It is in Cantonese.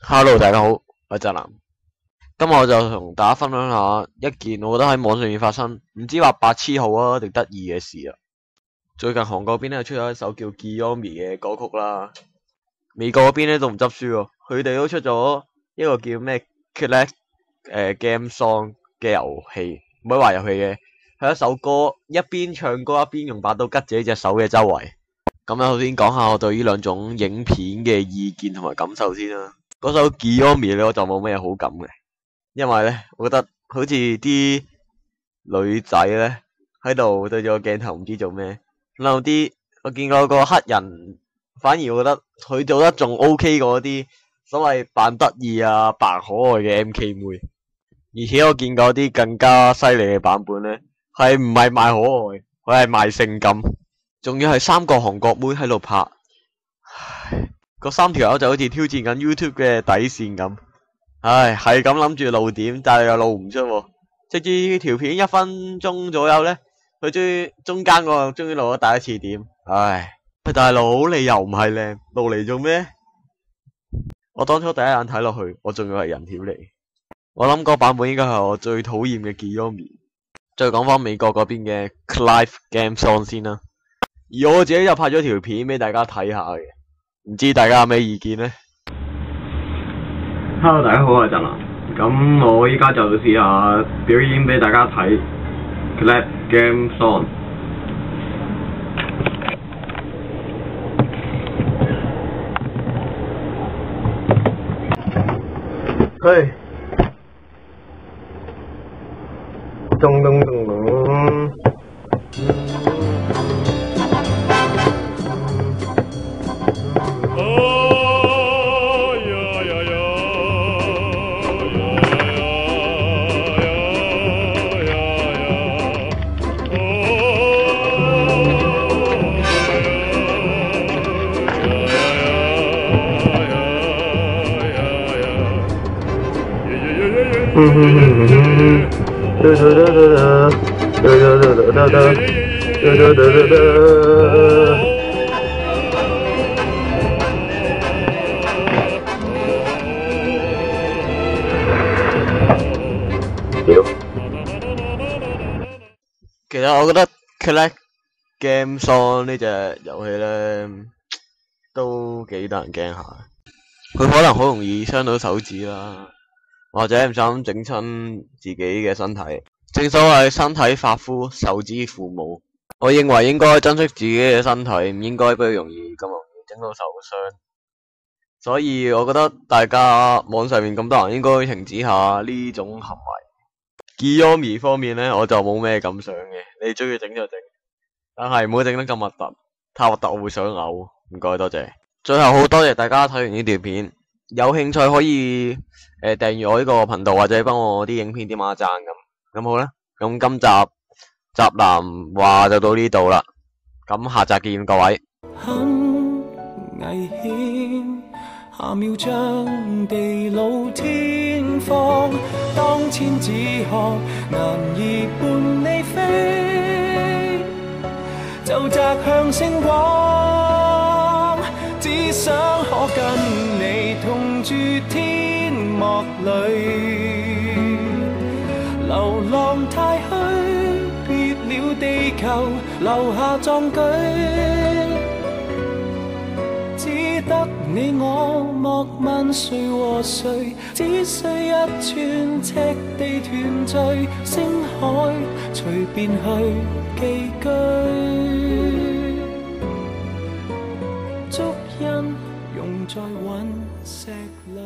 Hello，大家好，我係宅男。今日我就同大家分享下一件我覺得喺網上面發生唔知話白痴好啊定得意嘅事啊。最近韓國嗰邊咧出咗一首叫《Giormi》嘅歌曲啦，美國嗰邊咧都唔執輸喎，佢哋都出咗一個叫咩 Collect Game Song 嘅遊戲，唔可以話遊戲嘅，係一首歌，一邊唱歌一邊用把刀吉自己隻手嘅周圍。咁咧，首先講下我對呢兩種影片嘅意見同埋感受先啦。嗰首 Giormi 咧我就冇咩好感嘅，因為咧我覺得好似啲女仔咧喺度對住個鏡頭唔知做咩，然後我見過個黑人，反而我覺得佢做得仲 OK 過啲所謂扮得意啊扮可愛嘅 MK 妹，而且我見過啲更加犀利嘅版本咧，係唔係賣可愛，佢係賣性感，仲要係三個韓國妹喺度拍。嗰三條友就好似挑戰緊 YouTube 嘅底線咁，唉，係咁諗住露點，但係又露唔出喎。直至條片1分鐘左右呢，佢中間個終於露咗第一次點，唉，喂大佬你又唔係靚，露嚟做咩？我當初第一眼睇落去，我仲以為係人條嚟。我諗嗰版本應該係我最討厭嘅 Giormi。再講翻美國嗰邊嘅 Clive Game Song 先啦，而我自己就拍咗條片俾大家睇下嘅。唔知大家有咩意見呢？ Hello， 大家好，我係宅男。咁我依家就試下表演俾大家睇 Clap Game Song。嘿，咚咚咚咚。其實我覺得 Collect Game Song 呢隻遊戲咧都幾得人驚下，佢可能好容易傷到手指啦，或者唔小心整親自己嘅身體。正所謂身體髮膚受之父母，我認為應該珍惜自己嘅身體，唔應該俾佢咁容易整到受傷。所以我覺得大家網上面咁多人應該停止下呢種行為。Giormi 方面呢，我就冇咩感想嘅，你中意整就整，但係唔好整得咁核突，太核突我會想嘔。唔該，多謝。最後好多謝大家睇完呢段片，有興趣可以訂閱我呢個頻道或者幫我啲影片點下讚咁好啦。咁今集宅男話就到呢度啦，咁下集見各位。很危險，下秒將地老天荒，當千紙鶴難以伴你飛，就擲向星光，只想可跟你同住天幕裏，流浪太虛，別了地球，留下壯舉。只得你我莫問誰和誰，只需一寸赤地團聚，星海隨便去寄居，足印融在隕石裏。